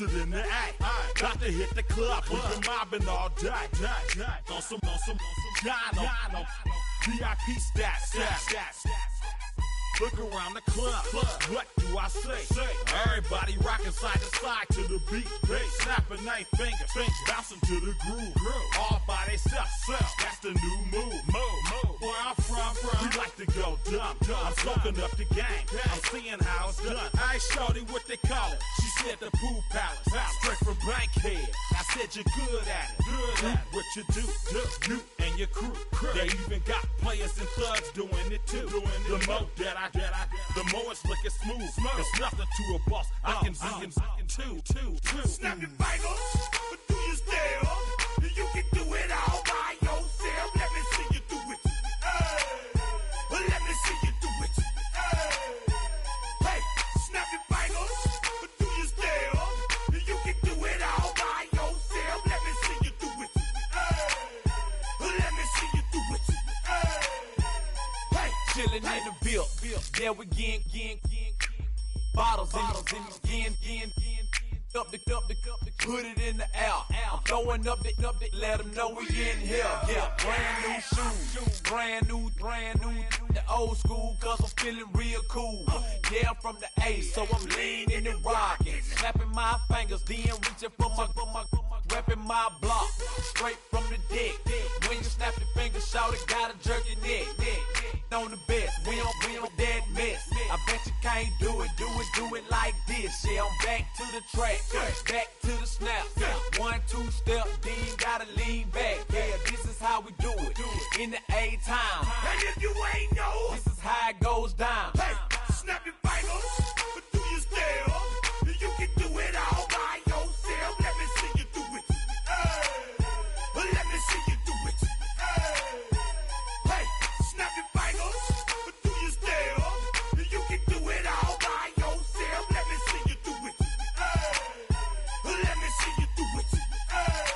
posted in the A. Got to hit the club, we've been mobbing all day. On some Jono, VIP stats. Look around the club, what do I say? Everybody rocking side to side to the beat. Snapping their fingers, bouncing to the groove. All by themselves, that's the new move. Where I'm from, we like to go dumb. I'm soaking up the game, I'm seeing how it's done. I ain't shorty what they call it. She said the pool palace, straight from Bankhead. I said you're good at it. Do what you do, you and your crew. They even got players and thugs doing it too. The more that the more it's looking smooth. It's nothing to a boss. I can see him too. Snap your fingers, but do you still? You can do it all by yourself. Let me see you do it. Let me see you do it. Hey, snap your fingers, but do you still? You can do it all by yourself. Let me see you do it. Let me see you do it. Hey, chillin' in the bill. Yeah, we again. Bottles in again. Up the put it in the air. I'm throwing up the, let them know we in here. Yeah, brand new shoes, brand new. The old school, cause I'm feeling real cool. Yeah, I'm from the A, so I'm leaning and rocking. Snapping my fingers, then reaching for my repping my block. Straight from the deck. When you snap your fingers, shout it, gotta jerk your neck. On the best, we don't dead mess. I bet you can't do it like this. Yeah, I'm back to the track, back to the snap. 1, 2 step, then gotta lean back. Yeah, this is how we do it in the A-time. And if you ain't know, this is how it goes down. Hey, snap your fingers, but do you still? You can do it all by yourself. Let me see you do it. Let me see you do it. Hey, snap your fingers, but do you still? You can do it all by yourself. Let me see you do it. Let me see you do it. Hey.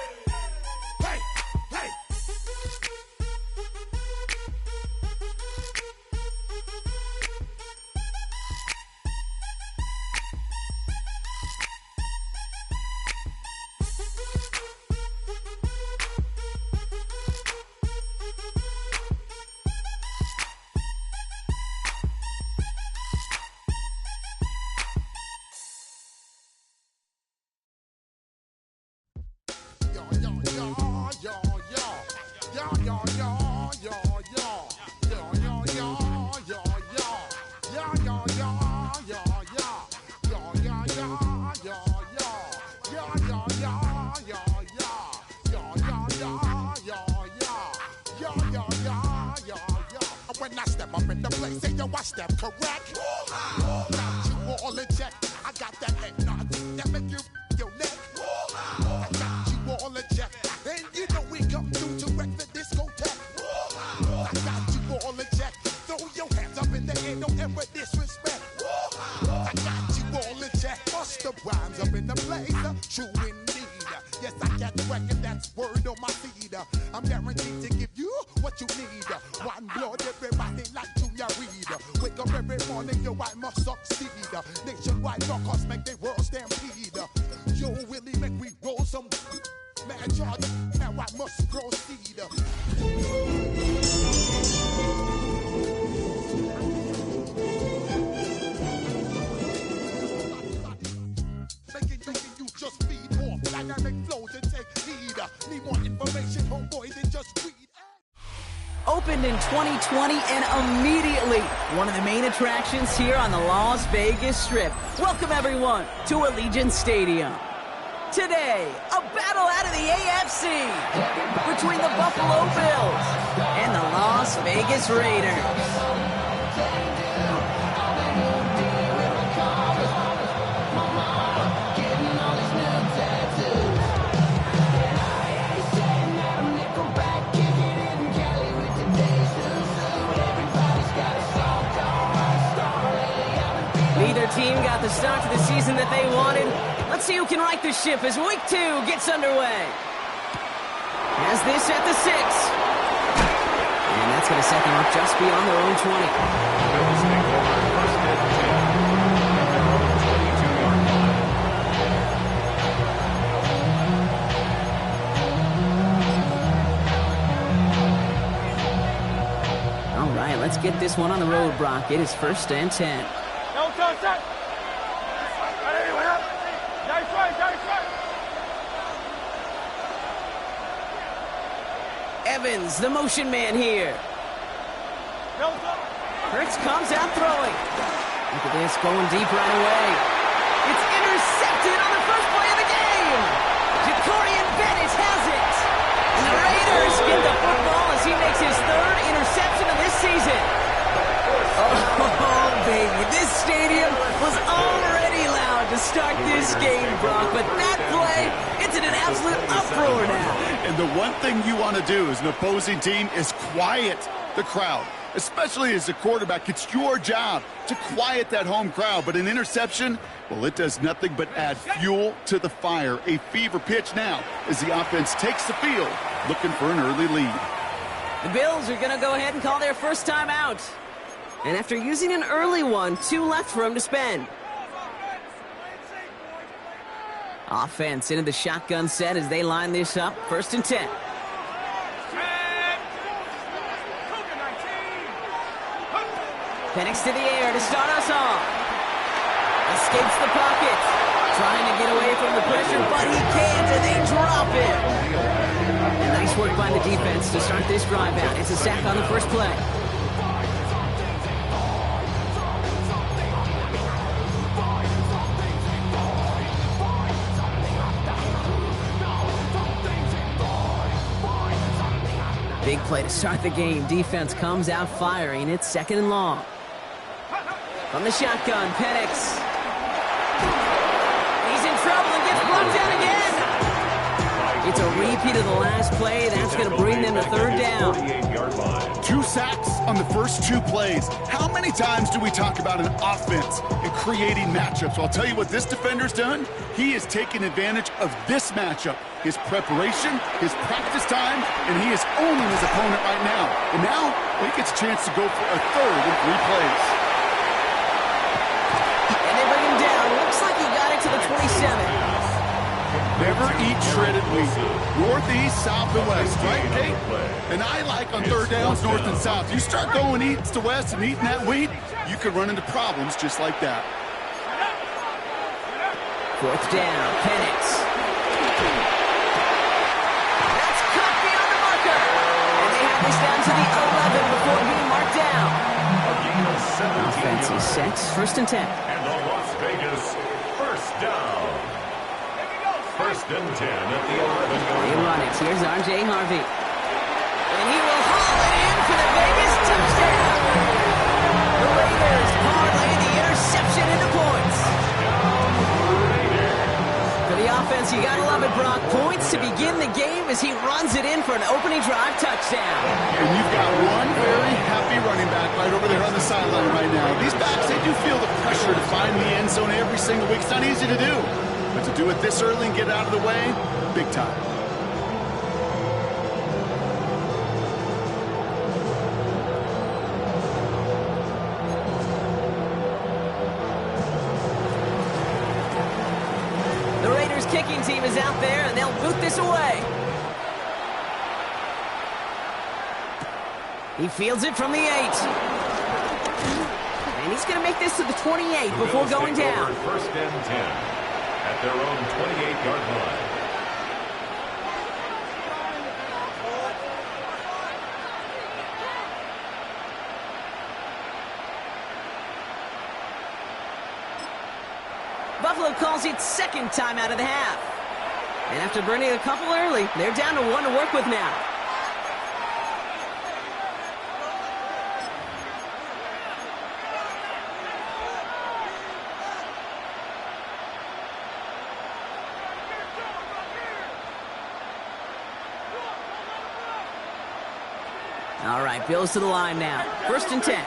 When I step up in the place, say yo, I step correct. Got you all in check. I got that head nod that make you your neck. I got you all in check, and you know we come through to wreck the discotheque. I got you all in check. Throw your hands up in the air, don't ever disrespect. I got you all in check. Bust the rhymes up in the blazer, true indeed. Yes, I get wreck, and that's word on my feed. I'm guaranteed to give you what you need. One blood, everybody like Junior Reed. Wake up every morning, yo, I must succeed. Nationwide rockers make the world stampede. Yo, Willie, make we roll some man charge. Now I must proceed. Making you just feed more dynamic flows and take heed. Need more information, homeboy, than just read. Opened in 2020 and immediately one of the main attractions here on the Las Vegas Strip. Welcome everyone to Allegiant Stadium. Today, a battle out of the AFC between the Buffalo Bills and the Las Vegas Raiders. Neither team got the start to the season that they wanted. Let's see who can right the ship as week 2 gets underway. Has this at the 6. And that's going to set them up just beyond their own 20. Let's get this one on the road, Brock. It is 1st and 10. Evans, the motion man here. Hurts comes out throwing. Look at this, going deep right away. It's intercepted on the first play of the game. Jacorian Bennett has it. And the Raiders get the football as he makes his 3rd interception of this season. Oh, baby, this stadium was already loud to start this game, Brock. But that play, it's in an absolute uproar now. And the one thing you want to do as an opposing team is quiet the crowd. Especially as a quarterback, it's your job to quiet that home crowd. But an interception, well, it does nothing but add fuel to the fire. A fever pitch now as the offense takes the field, looking for an early lead. The Bills are going to go ahead and call their first time out. And after using an early one, 2 left for him to spend. Offense into the shotgun set as they line this up. 1st and 10. Penix to the air to start us off. Escapes the pocket. Trying to get away from the pressure, but he can't, and they drop it. And nice work by the defense to start this drive out. It's a sack on the first play. Big play to start the game. Defense comes out firing. It's 2nd and long. From the shotgun, Penix. He's in trouble and gets brought down again. It's a repeat of the last play. That's going to bring them to 3rd down. 2 sacks on the first 2 plays. How many times do we talk about an offense and creating matchups? Well, I'll tell you what this defender's done. He is taking advantage of this matchup. His preparation, his practice time, and he is owning his opponent right now. And now, he gets a chance to go for a 3rd and 3 plays. And they bring him down. Looks like he got it to the 27. Never eat shredded wheat. Northeast, south, and west, right, Kate? And I like on 3rd downs, north and south. You start going east to west and eating that wheat, you could run into problems just like that. 4th down, Penix. That's caught beyond the marker. And they have this down to the 11 before being marked down. Offense is set. 1st and 10. And the Las Vegas 1st down. 1st and 10 at the 11. They run it. Here's R.J. Harvey. And he will haul it in for the Vegas touchdown. The Raiders parlay the interception into points. For the offense, you gotta love it, Brock. Points to begin the game as he runs it in for an opening drive touchdown. And you've got one very happy running back right over there on the sideline right now. These backs, they do feel the pressure to find the end zone every single week. It's not easy to do. But to do it this early and get out of the way, big time. The Raiders kicking team is out there, and they'll boot this away. He fields it from the 8. And he's going to make this to the 28 before going down. 1st and 10. At their own 28-yard line. Buffalo calls it 2nd time out of the half. And after burning a couple early, they're down to 1 to work with now. All right, Bills to the line now. 1st and 10.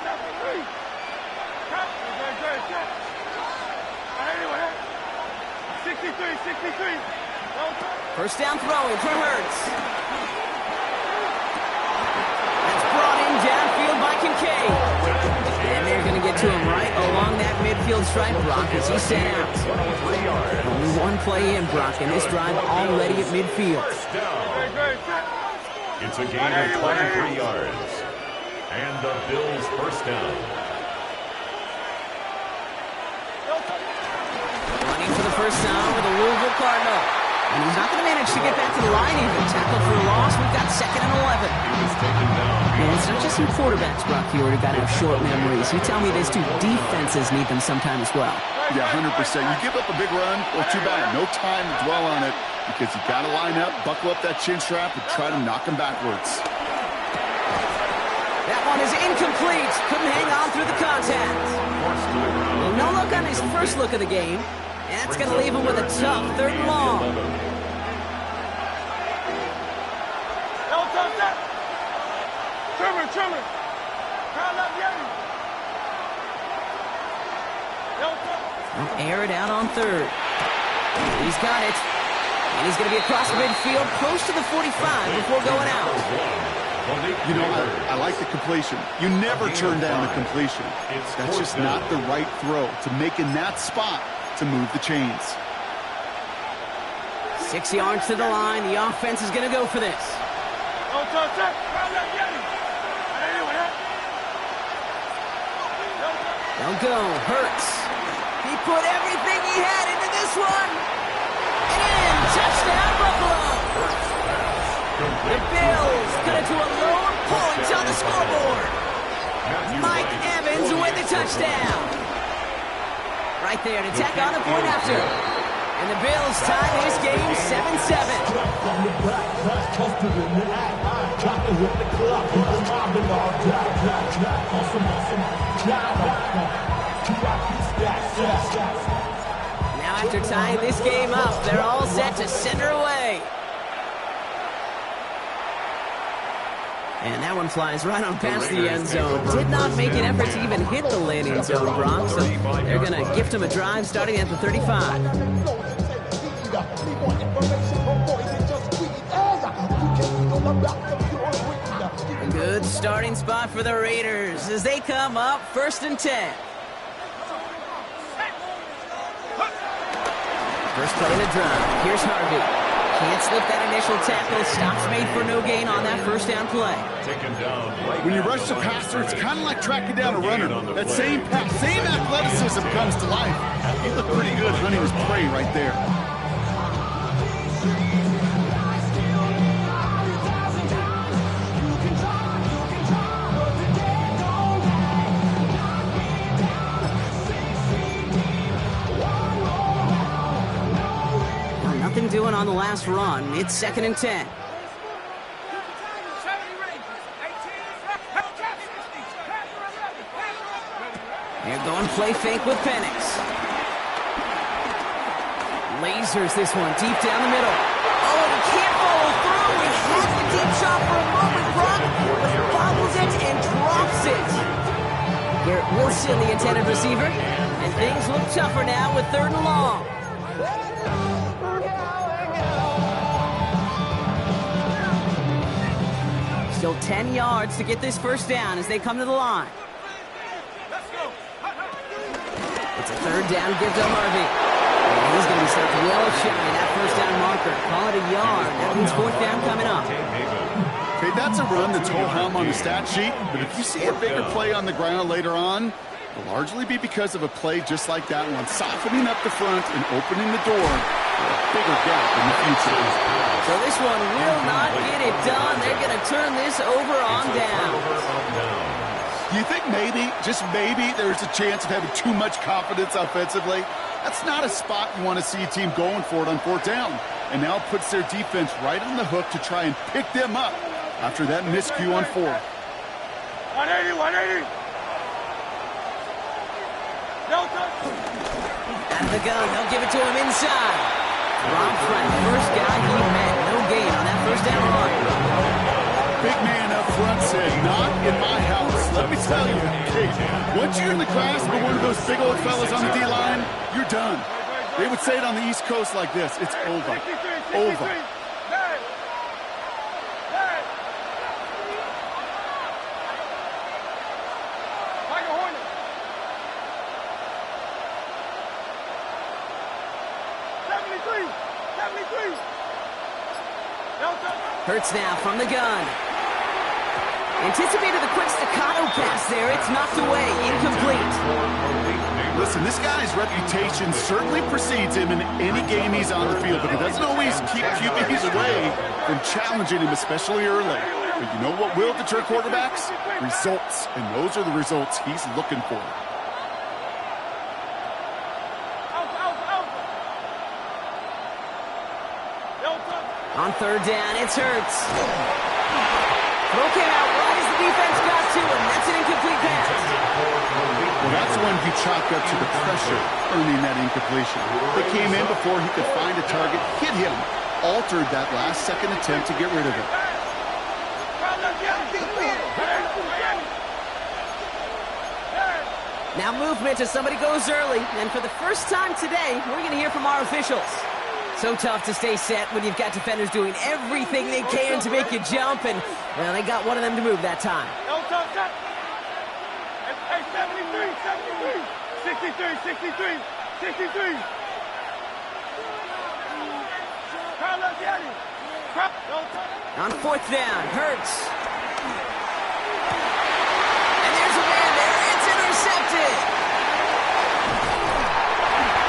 First down throwing for Hurts. That's brought in downfield by Kincaid. And they're going to get to him right along that midfield stripe, Brock, as he's sent out. Only 1 play in, Brock, and this drive already at midfield. It's a gain of 23 yards. And the Bills first down. Running for the first down over the Louisville Cardinal. And he's not going to manage to get back to the line even. Tackled for a loss. We've got 2nd and 11. He was taken down. And it's not just some quarterbacks, Brock, here who got to have short memories. You tell me these two defenses need them sometime as well. Yeah, 100%. You give up a big run, well, too bad. No time to dwell on it because you got to line up, buckle up that chin strap, and try to knock him backwards. That one is incomplete. Couldn't hang on through the contact. Well, no look on his first look of the game. And that's going to leave him with a tough 3rd and long. Trimmer. Air it out on 3rd. He's got it. And he's going to be across midfield, close to the 45 before going out. You know, I like the completion. You never turn down a completion. That's just not the right throw to make in that spot to move the chains. 6 yards to the line. The offense is going to go for this. They'll go. Hurts. He put everything he had into this one. And in. Touchdown, Buffalo. The Bills cut it to a lone point on the scoreboard. Mike Evans with the touchdown. Right there to tack on a point after. And the Bills tie this game 7-7. Now after tying this game up, they're all set to send her away. And that one flies right on past the end zone. Did not make an effort to even hit the landing zone, Brock. So they're going to gift him a drive starting at the 35. A good starting spot for the Raiders as they come up 1st and 10. First play of the drive. Here's Harvey. Can't slip that initial tackle. Stops made for no gain on that 1st down play. Taken down. When you rush the passer, it's kind of like tracking down a runner. That same pass, same athleticism comes to life. He looked pretty good hunting his prey right there. Doing on the last run. It's 2nd and 10. They're going play fake with Penix. Lasers this one deep down the middle. Oh, he can't follow through. He has the deep shot for a moment, Brock, but bobbles it and drops it. Garrett Wilson, the intended receiver, and things look tougher now with 3rd and long. Still 10 yards to get this 1st down as they come to the line. It's a 3rd down give to Harvey. And he's going to be served well shy that 1st down marker. Call it a yard. That means 4th down coming up. Okay, that's a run that's ho-hum on the stat sheet, but if you see a bigger play on the ground later on, it'll largely be because of a play just like that one, softening up the front and opening the door for a bigger gap in the future. So this one will not get it done. They're going to turn this over on down. Do you think maybe, just maybe, there's a chance of having too much confidence offensively? That's not a spot you want to see a team going for it on 4th down. And now it puts their defense right on the hook to try and pick them up after that miscue on 4th. 180. Out of the gun, they'll give it to him inside. Rob Frank, first guy he met, no gain on that 1st down run. Big man up front said, not in my house. Let me tell you, hey, once you're in the grasp of one of those big old fellas on the D-line, you're done. They would say it on the East Coast like this, it's over. Over. Hurts now from the gun. Anticipated the quick staccato pass there. It's knocked away. Incomplete. Listen, this guy's reputation certainly precedes him in any game he's on the field, but he doesn't always keep QBs away from challenging him, especially early. But you know what will deter quarterbacks? Results, and those are the results he's looking for. On third down, it's Hurts. Throw came out right as the defense got to him. That's an incomplete pass. Well, that's one you chalk up to the pressure earning that incompletion. They came in before he could find a target, hit him, altered that last-second attempt to get rid of it. Now movement as somebody goes early, and for the first time today, we're going to hear from our officials. So tough to stay set when you've got defenders doing everything they can to make you jump, and, well, they got one of them to move that time. Hey, 73, 63. On fourth down, Hurts. And there's a man there. It's intercepted.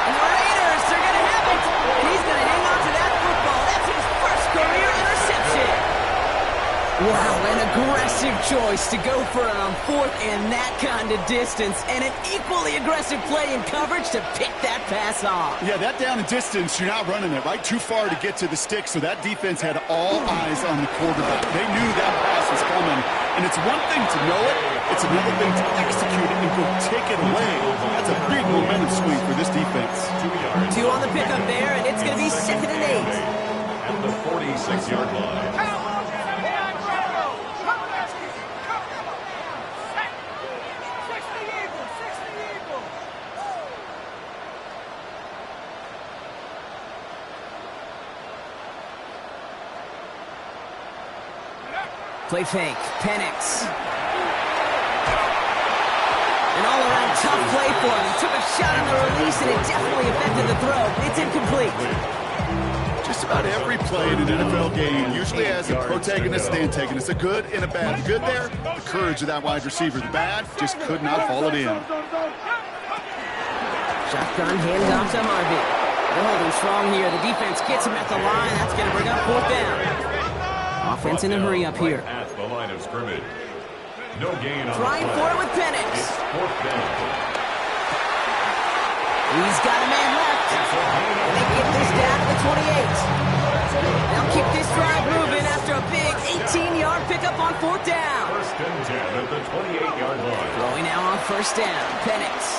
And the Raiders are going to have it. And he's going to hang on to that football. That's his first career interception. Wow, an aggressive choice to go for it on fourth and that kind of distance. And an equally aggressive play in coverage to pick that pass off. Yeah, that down and distance, you're not running it right too far to get to the stick, so that defense had all eyes on the quarterback. They knew that pass was coming, and it's one thing to know it, it's another thing to execute it and go take it away. That's a big momentum swing for this defense. 2 on the pickup there, and it's going to be 2nd and 8. At the 46-yard line. Play fake, Penix. An all-around tough play for him. Took a shot on the release, and it definitely affected the throw. It's incomplete. Just about every play in an NFL game usually has a protagonist and antagonist, a good and a bad. The good there, the courage of that wide receiver. The bad, just could not haul it in. Shotgun handoff to Harvey. They're holding strong here. The defense gets him at the line. That's going to bring up fourth down. Offense in a hurry up here. At the line of scrimmage. No gain on trying for it with Penix. It's fourth down. He's got a man left. And they get this down to the 28. They'll keep this drive moving after a big 18-yard pickup on fourth down. First and 10 at the 28-yard line. Throwing now on first down. Penix.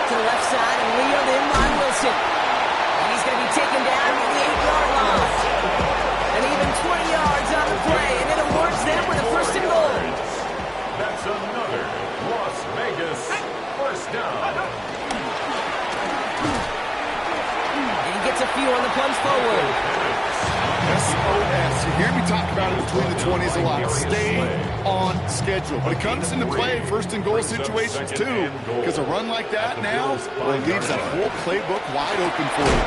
To the left side, and Leo to inline Wilson. And he's going to be taken down to the 8-yard line. And even 20 yards on the play, and it awards them with a first and goal. That's another Las Vegas first down. And he gets a few on the plunge forward. SOS. You hear me talk about it between the 20s a lot. Stay on schedule. But it comes into play first and goal situations too, because a run like that now leaves that whole playbook wide open for you.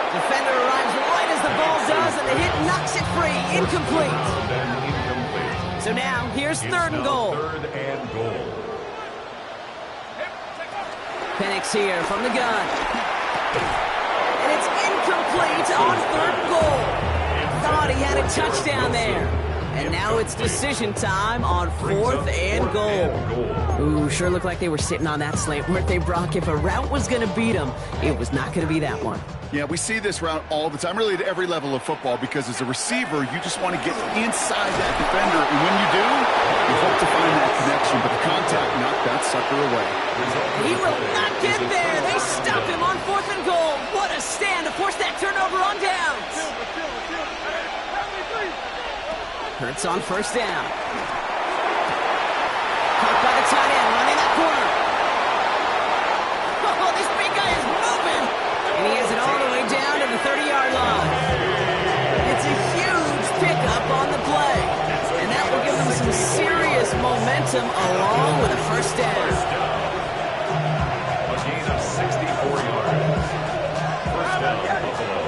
Defender arrives right as the ball does, and the hit knocks it free. Incomplete. So now, here's third and goal. Penix here from the gun. And it's incomplete on third and goal. Thought he had a touchdown there. And now it's decision time on fourth and goal. Ooh, sure looked like they were sitting on that slant, weren't they, Brock? If a route was going to beat them, it was not going to be that one. Yeah, we see this route all the time, really at every level of football, because as a receiver, you just want to get inside that defender, and when you do, you hope to find that connection, but the contact knocked that sucker away. He will not get there. They stop him on fourth and goal. What a stand to force that turnover on downs. Hurts on first down. Caught by the tight end, running that corner. Oh, this big guy is moving. And he has it all the way down to the 30-yard line. It's a huge pickup on the play. And that will give them some serious momentum along with a first down. A gain of 64 yards. First down, Buffalo.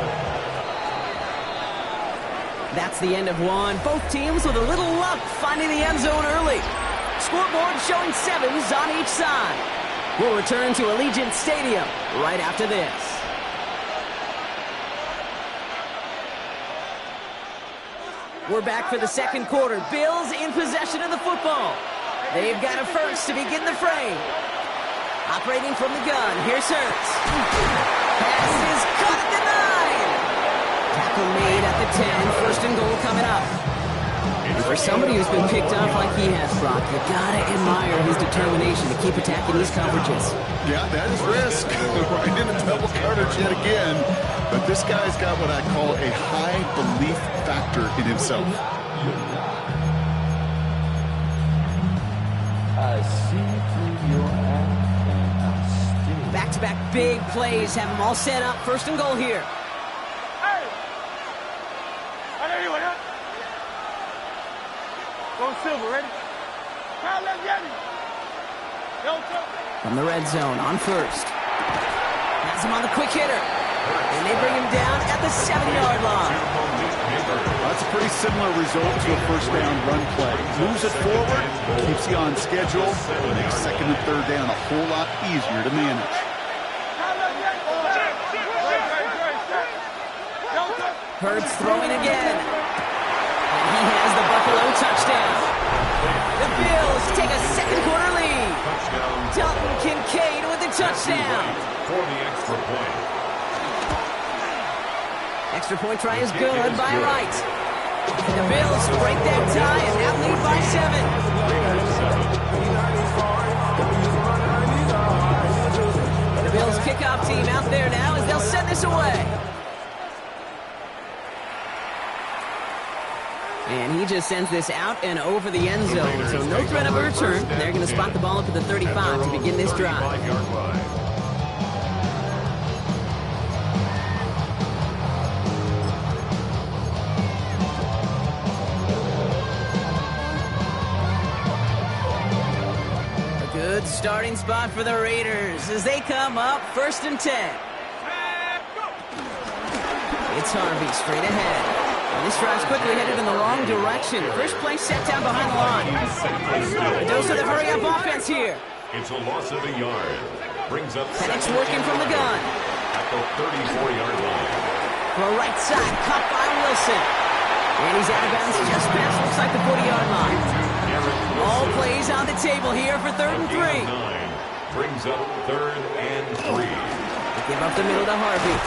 That's the end of one. Both teams with a little luck finding the end zone early. Scoreboard showing 7s on each side. We'll return to Allegiant Stadium right after this. We're back for the second quarter. Bills in possession of the football. They've got a first to begin the frame. Operating from the gun, here's Hurts. Pass is caught at the 9. Tackle made at the 10. First and goal coming up. And for somebody who's been picked off like he has, Brock, you gotta admire his determination to keep attacking these coverages. Yeah, that is risk. Right in a double coverage yet again. But this guy's got what I call a high belief factor in himself. I see through your act and I still... Back-to-back big plays have them all set up. First and goal here. Hey! Go Silver, ready? From the red zone on first. Has him on the quick hitter. And they bring him down at the 7-yard line. That's a pretty similar result to a first down run play. Moves it forward, keeps you on schedule, and makes second and third down a whole lot easier to manage. Hurts throwing again. And he has the Buffalo touchdown. The Bills take a second quarter lead. Dalton Kincaid with the touchdown. For the extra point. Extra point try is good by Wright. The Bills break that tie and now lead by 7. The Bills kickoff team out there now as they'll send this away. And he just sends this out and over the end zone, so no threat of a return. They're going to spot the ball up at the 35 to begin this drive. A good starting spot for the Raiders as they come up first and 10. It's Harvey straight ahead. This drive's quickly headed in the wrong direction. First play set down behind the line. A dose of the hurry-up offense here. It's a loss of a yard. Brings up Penix working from the gun. At the 34-yard line. Throw right side, caught by Wilson. And he's out of bounds just past, looks like the 40-yard line. All plays on the table here for 3rd and 3. Brings up 3rd and 3. They give up the middle to Harvey.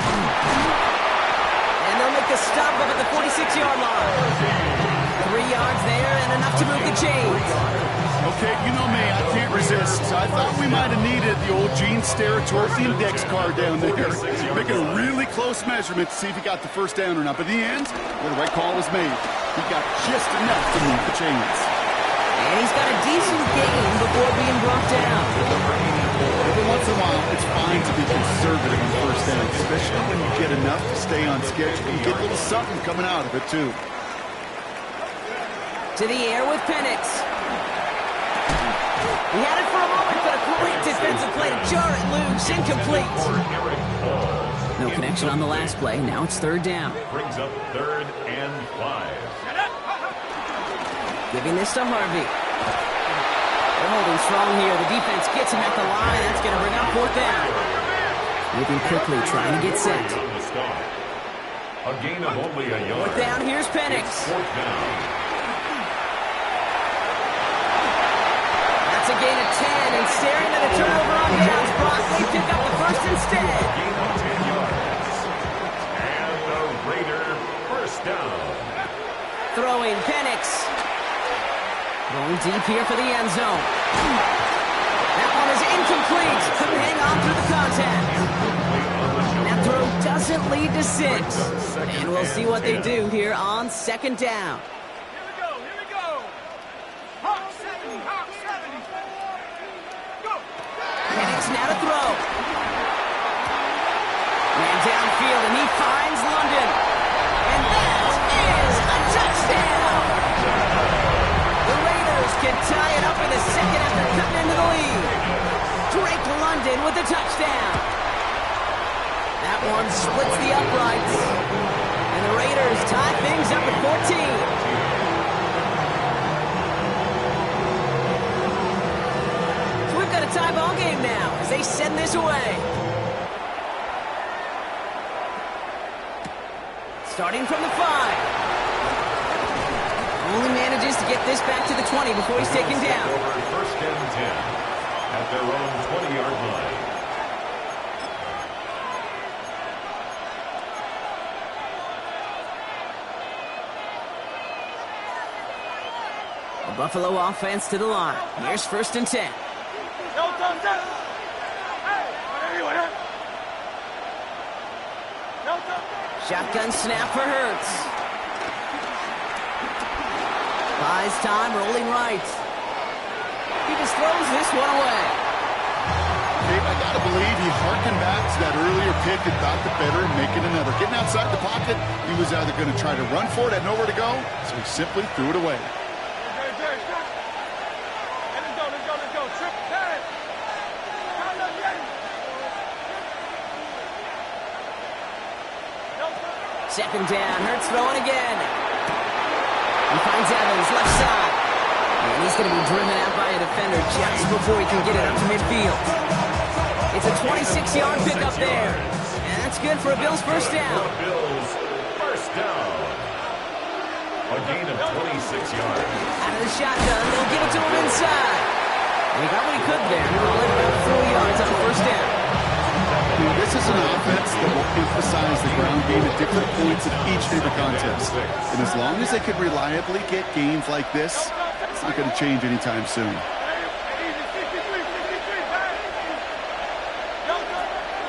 And they'll make the stop up at the 46-yard line. 3 yards there and enough to move the chains. Okay, you know me, I can't resist. I thought we might have needed the old Gene stare towards the index card down there. Making a really close measurement to see if he got the first down or not. But in the end, the right call was made. He got just enough to move the chains. And he's got a decent gain before being brought down. Every once in a while, it's fine to be conservative on first down, especially when you get enough to stay on schedule. You get a little something coming out of it, too. To the air with Penix. He had it for a moment, but a great defensive play to jar it loose. Incomplete. No connection on the last play. Now it's 3rd down. Brings up 3rd and 5. Giving this to Harvey. They're holding strong here. The defense gets him at the line. That's going to bring up 4th down. Moving quickly, trying to get set. A gain of only a yard. 4th down, here's Penix. 4th down. That's a gain of 10, and staring at a turnover on downs. Brock, they pick up the first instead. Gain of 10 yards. And the Raider first down. Throwing Penix. Going deep here for the end zone. That one is incomplete. Couldn't hang on through the contact. That throw doesn't lead to 6. And we'll see what they do here on 2nd down. Here we go. Hawk 70, Hawk 70. Go. Penix now to throw. Man downfield, and he finds London. And that is a touchdown. The Raiders can tie it up in the second after cutting into the lead. Drake London with the touchdown. That one splits the uprights. And the Raiders tie things up at they send this away. Starting from the 5. Only manages to get this back to the 20 before he's taken down. First and 10 at their own 20-yard line. The Buffalo offense to the line. Here's first and 10. Shotgun snap for Hurts. Buys time, rolling right. He just throws this one away. Dave, I gotta believe he harkened back to that earlier pick and thought the better of making another. Getting outside the pocket, he was either going to try to run for it, had nowhere to go, so he simply threw it away. Second down, Hurts throwing again. He finds Evans, left side. And he's going to be driven out by a defender just before he can get it up to midfield. It's a 26-yard pickup there. And that's good for a Bills first down. Bills first down. A gain of 26 yards. Out of the shotgun, they'll give it to him inside. And he got what he could there. Call it about 4 yards on the first down. This is an offense that will emphasize the ground game at different points of each of the contest. And as long as they can reliably get gains like this, it's not going to change anytime soon.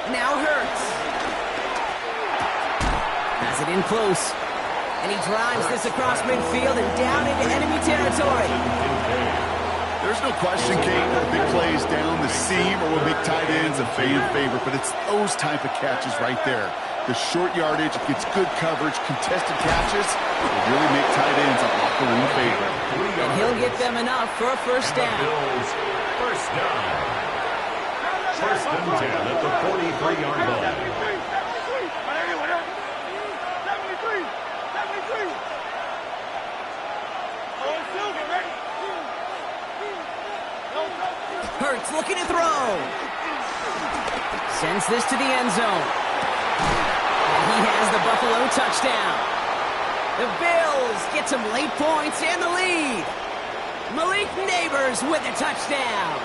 Now Hurts. Has it in close. And he drives this across midfield and down into enemy territory. There's no question, Kate, that big plays down the seam or will make tight ends a fan favorite, but it's those type of catches right there. The short yardage, it gets good coverage, contested catches, will really make tight ends a locker room favorite. And he'll get them enough for a first down. Bills first down. First and 10 at the 43-yard line. Hurts looking to throw. Sends this to the end zone. And he has the Buffalo touchdown. The Bills get some late points and the lead. Malik Neighbors with a touchdown.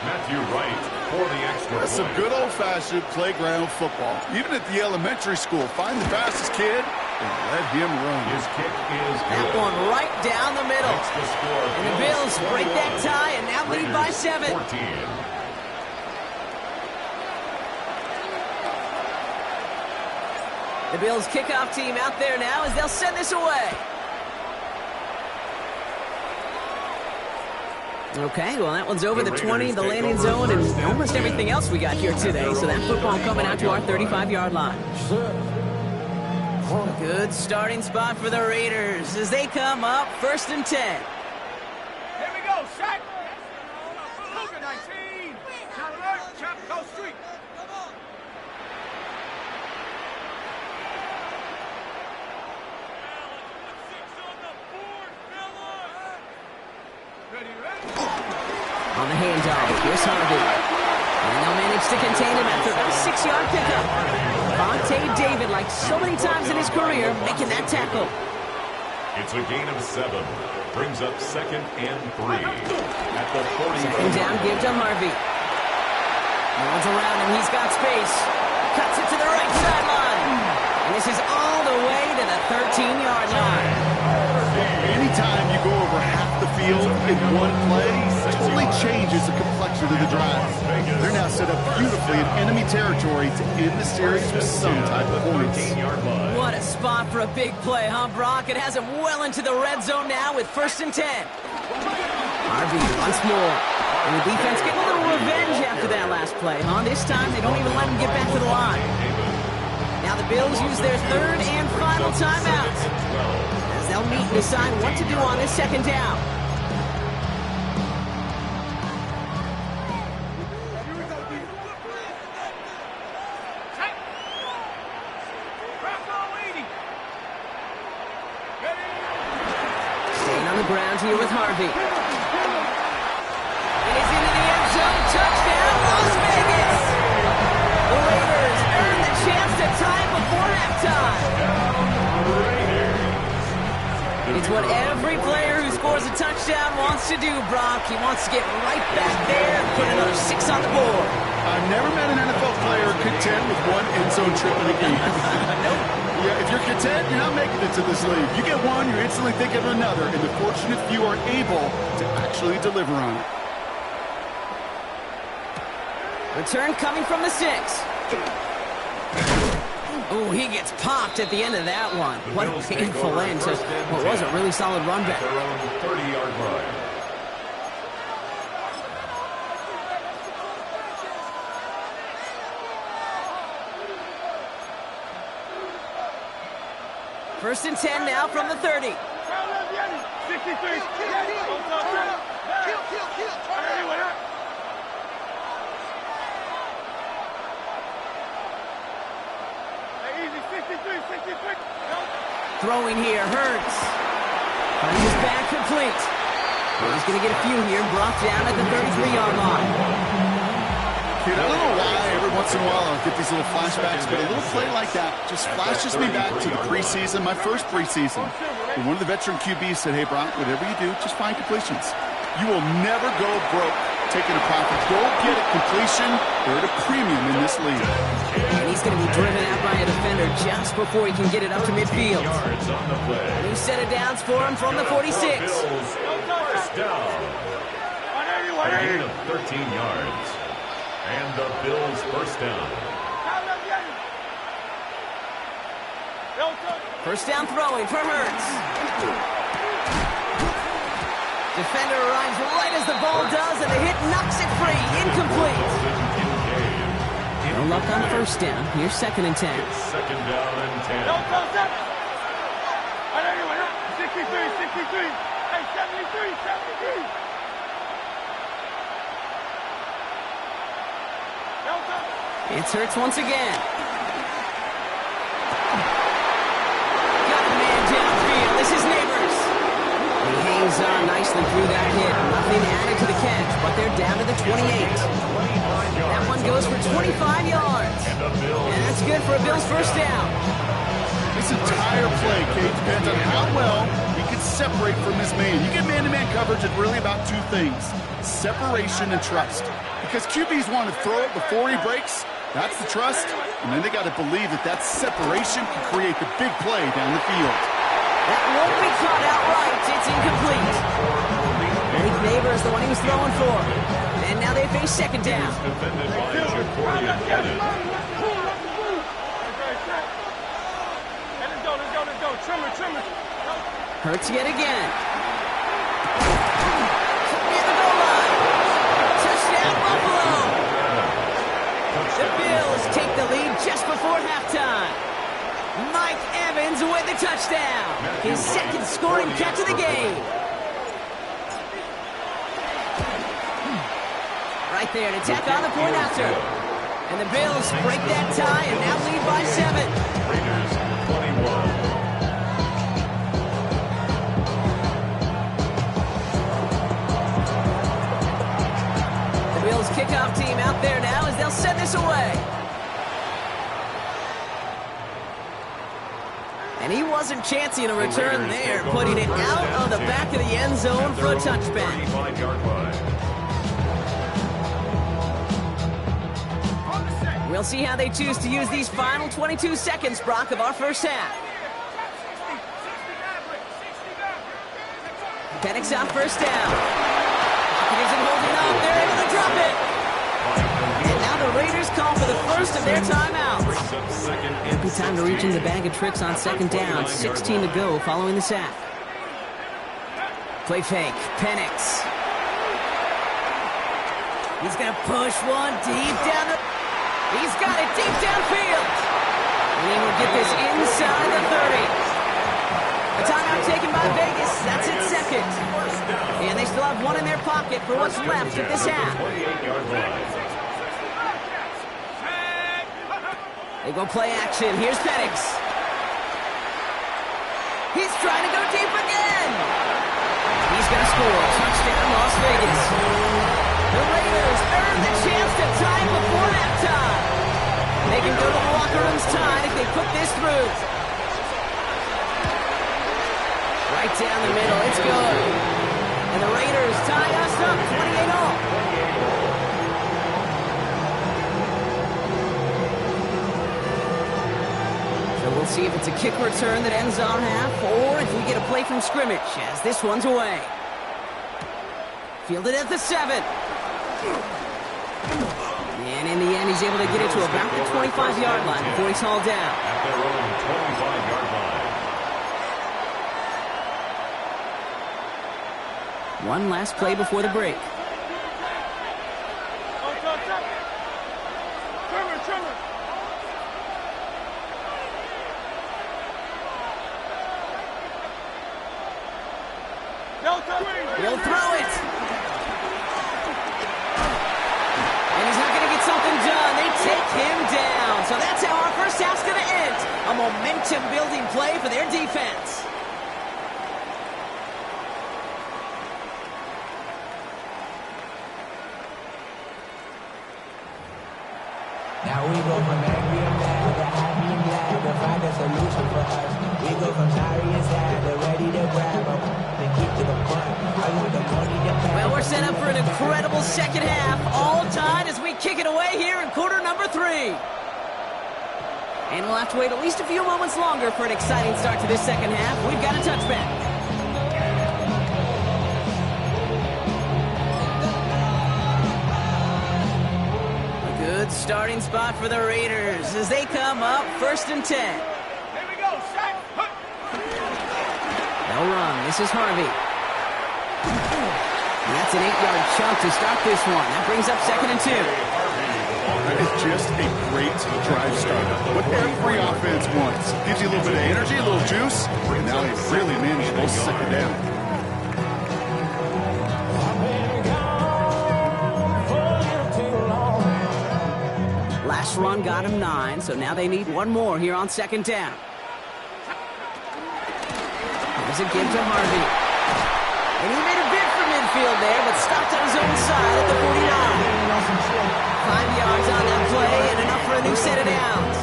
Matthew Wright for the extra That's some good old-fashioned playground football. Even at the elementary school, find the fastest kid and let him run. His kick is That good. one right down the middle. That's the score. And the Bills break that tie and now lead by 7. 14. The Bills kickoff team out there now as they'll send this away. Okay, well, that one's over the 20, the landing zone, and almost everything else we got here today. So that football coming out to our 35-yard line. Good starting spot for the Raiders as they come up first and 10. Here we go, Shaq. Cougar 19. Shot alert, Chapco Street. On the handoff, here's Harvey. And they'll manage to contain him after a 6-yard pickup. Vontae David, like so many times in his career, making that tackle. It's a gain of 7. Brings up second and 3 at the 40. Second down, give to Harvey. No one's around him, he's got space. Cuts it to the right sideline. And this is all the way to the 13-yard line. Anytime you go over half the field in one play, totally changes the complexion of the drive. They're now set up beautifully in enemy territory to end the series with some type of points. What a spot for a big play, huh, Brock? It has him well into the red zone now with first and 10. Harvey once more. And the defense getting a little revenge after that last play, huh? This time they don't even let him get back to the line. Now the Bills use their third and final timeout as they'll meet and decide what to do on this second down. Staying on the ground here with Harvey. It is into the end zone. Touchdown! touchdown, Las Vegas! The Raiders earn the chance to tie it before halftime. It's what every player who scores a touchdown wants to do, Brock. He wants to get right back there and put another 6 on the board. I've never met an NFL player content with one end zone trip in a game. Nope. Yeah, if you're content, you're not making it to this league. You get one, you're instantly thinking of another, and the fortunate few are able to actually deliver on it. Return coming from the 6. Oh, he gets popped at the end of that one. What a painful end to what was a really solid run back. Their own 30-yard line. First and 10 now from the 30. 63. Throwing here, Hurts. Finds his back complete. Well, he's going to get a few here, brought down at the 33-yard line. Dude, I don't know why every once in a while I'll get these little flashbacks, but a little play like that just flashes me back to the preseason, my first preseason. And one of the veteran QBs said, hey, Brock, whatever you do, just find completions. You will never go broke taking a profit. Go get a completion. They're at a premium in this league. And he's going to be driven out by a defender just before he can get it up to midfield. New set of downs for him from the 46. First down. A gain of 13 yards. And the Bills first down. First down throwing for Hurts. Defender arrives right as the ball does, and the hit knocks it free. Incomplete. No luck on first down. Here's second and 10. It's second down and 10. 63. Hey, 73. It's Hurts once again. Got a man downfield. This is Neighbors. He hangs on nicely through that hit. Nothing added to the catch, but they're down to the 28. That one goes for 25 yards. And that's good for a Bills first down. This entire play, Kate, depends on how well he can separate from his man. You get man-to-man coverage, it's really about two things: separation and trust. Because QBs want to throw it before he breaks. That's the trust. And then they got to believe that that separation can create the big play down the field. That won't be caught outright. It's incomplete. Malik Neighbors, the one he was throwing for. And now they face second down. Defended by Jacoria Bennett. Let's go. Trimmer. Hurts yet again. Near the goal line. Touchdown, Buffalo. The Bills take the lead just before halftime. Mike Evans with the touchdown. His second scoring catch of the game. Right there, an attack on the point after. And the Bills break that tie and now lead by 7. Raiders 21. The Bills kickoff team out there now as they'll send this away. And he wasn't chancing a return there, putting it out of the back of the end zone for a touchback. 35-yard line. We'll see how they choose to use these final 22 seconds, Brock, of our first half. Penix out first down. Hopkins isn't holding up. They're able to drop it. And now the Raiders call for the first of their timeouts. Good time to reach in the bag of tricks on second down. 16 to go following the sack. Play fake. Penix. He's going to push one deep down the... He's got it deep downfield. And he will get this inside the 30. A timeout taken by Vegas. That's its second. And they still have one in their pocket for what's left of this half. They go play action. Here's Penix. He's trying to go deep again. He's going to score. Touchdown, Las Vegas. The Raiders earn the chance to they put this through. Right down the middle. It's good. And the Raiders tie us up 28-all. So we'll see if it's a kick return that ends our half, or if we get a play from scrimmage as this one's away. Fielded at the 7. And in the end, he's able to get it to about the 25-yard line before he's hauled down. At their own 25-yard line. One last play before the break. He'll throw it. And he's not going to get something done. They take him down. So that's how our first half's going to end. A momentum-building play for their defense. Now we go from angry and mad to happy and glad to find a solution for us. We go from sorry and sad to ready to grab up and keep to the front. I want the money to back. Well, we're set up for an incredible second half. All tied as we kick it away here in quarter number 3. And we'll have to wait at least a few moments longer for an exciting start to this second half. We've got a touchback. Good starting spot for the Raiders as they come up 1st and 10. Here we go, Shaq. They'll run. This is Harvey. And that's an 8-yard chunk to start this one. That brings up 2nd and 2. That is just a great drive starter. What every offense wants. Gives you a little bit of energy, a little juice, and now a really manageable 2nd down. Last run got him 9, so now they need one more here on 2nd down. There's a give to Harvey. And he made a bid for midfield there, but stopped on his own side at the 49. 5 yards on that play and enough for a new set of downs.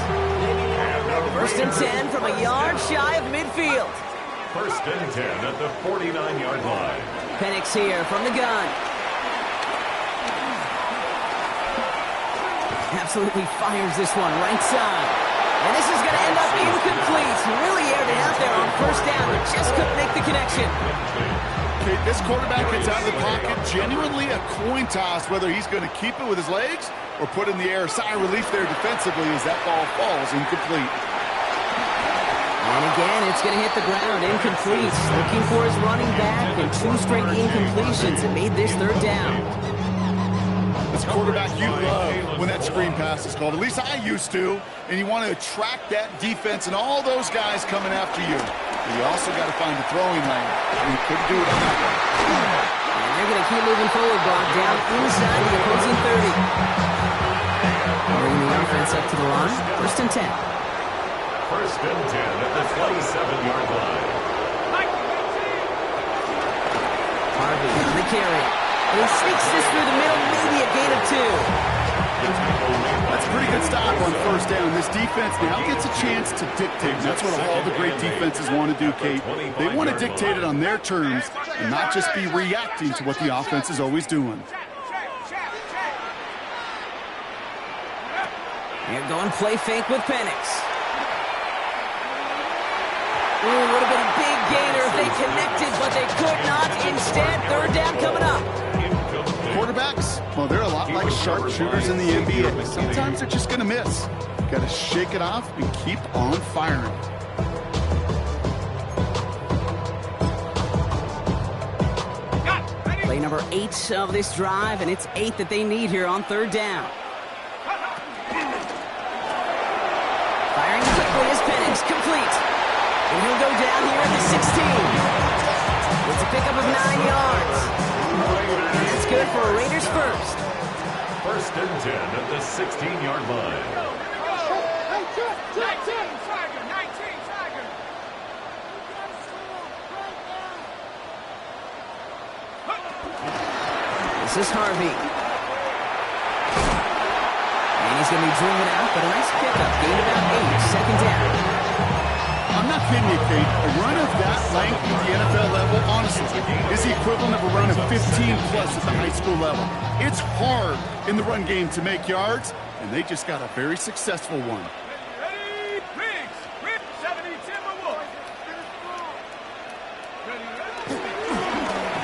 1st and 10 from a yard shy of midfield. 1st and 10 at the 49-yard line. Penix here from the gun. Absolutely fires this one right side. And this is going to end up incomplete. He really aired it out there on 1st down, but just couldn't make the connection. Okay, this quarterback gets out of the pocket. Genuinely a coin toss whether he's going to keep it with his legs or put in the air. Sigh of relief there defensively as that ball falls incomplete. And again, it's going to hit the ground, incomplete. Looking for his running back, and 2 straight incompletions that made this 3rd down. This quarterback you love when that screen pass is called. At least I used to. And you want to attract that defense and all those guys coming after you. But you also got to find a throwing lane. And you couldn't do it on that one. And they're going to keep moving forward, Brock, down inside the opposing 30. Bringing the offense up to the line. 1st and 10. 1st and 10 at the 27-yard line. Harvey on the carry. And he sneaks this through the middle, maybe a gain of 2. That's a pretty good stop on 1st down. This defense now gets a chance to dictate. That's what all the great defenses want to do, Kate. They want to dictate it on their terms and not just be reacting to what the offense is always doing. They're going play fake with Penix. Ooh, would have been a big gainer if they connected, but they could not. Instead, 3rd down coming up. Quarterbacks, well, they're a lot like sharpshooters in the NBA. Sometimes they're just going to miss. Got to shake it off and keep on firing. Play number 8 of this drive, and it's 8 that they need here on 3rd down. Firing quickly is Penix, complete. And he'll go down here at the 16. It's a pickup of 9 yards. And that's good for a Raiders first. 1st and 10 at the 16-yard line. 19, Tiger. This is Harvey. And he's He's going to be driven out, but a nice pickup. Gained about 8, second down. I'm not kidding you, Kate. A run of that length at the NFL level, honestly, is the equivalent of a run of 15-plus at the high school level. It's hard in the run game to make yards, and they just got a very successful one. Ready, Briggs, 70 Timberwolves.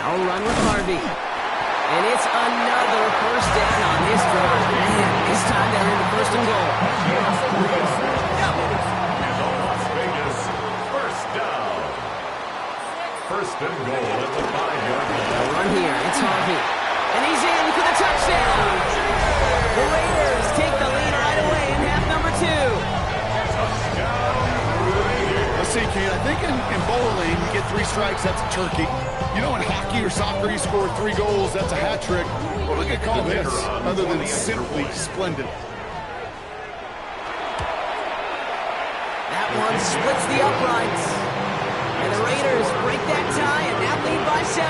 Now run with Harvey. And it's another first down on this drive. Man, this time they're into first and goal. Las Vegas, first down. First and goal at the 5-yard line. The run here, it's Harvey. And he's in for the touchdown. The Raiders take the lead right away in half number 2. Let's see, Kate, I think in bowling, you get 3 strikes, that's a turkey. You know, in hockey or soccer, you score 3 goals, that's a hat trick. What do we call this, other than simply splendid? That one splits the uprights. And the Raiders break that tie and now lead by 7.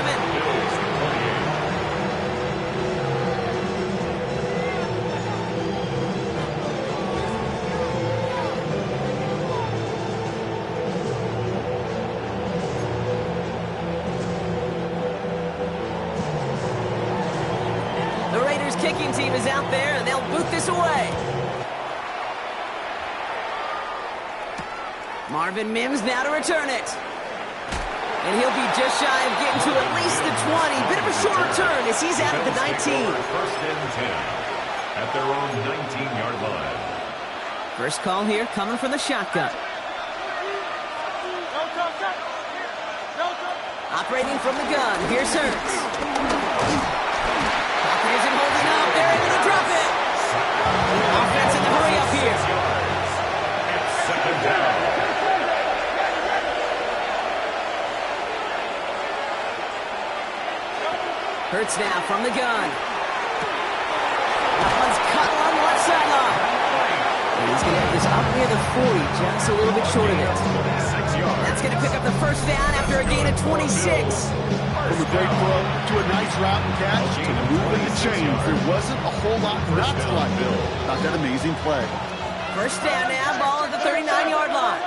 Kicking team is out there, and they'll boot this away. Marvin Mims now to return it. And he'll be just shy of getting to at least the 20. Bit of a short return as he's out at the 19. First and 10 at their own 19-yard line. First call here coming from the shotgun. Operating from the gun, here's Hurts. Isn't holding up. They're able to drop it. Offense in the hurry up here. Second down. Hurts now from the gun. That one's cut along one sideline. And he's going to have this up near the 40, just a little bit short of it. That's going to pick up the first down after a gain of 26. From a great throw to a nice route and catch to moving the chains. There wasn't a whole lot not to like about that amazing play. First down now, ball at the 39-yard line.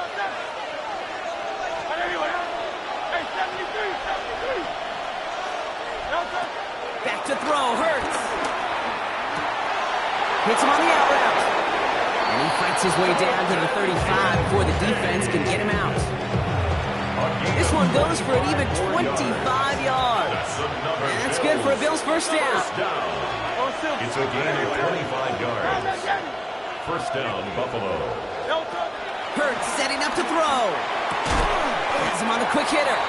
Back to throw, Hurts. Hits him on the out route. And he fights his way down to the 35 before the defense can get him out. This one goes for an even 25 yards. And that's good for a Bills first down. It's a gain of 25 yards. First down, Buffalo. Hurts setting up to throw. Has him on the quick hitter.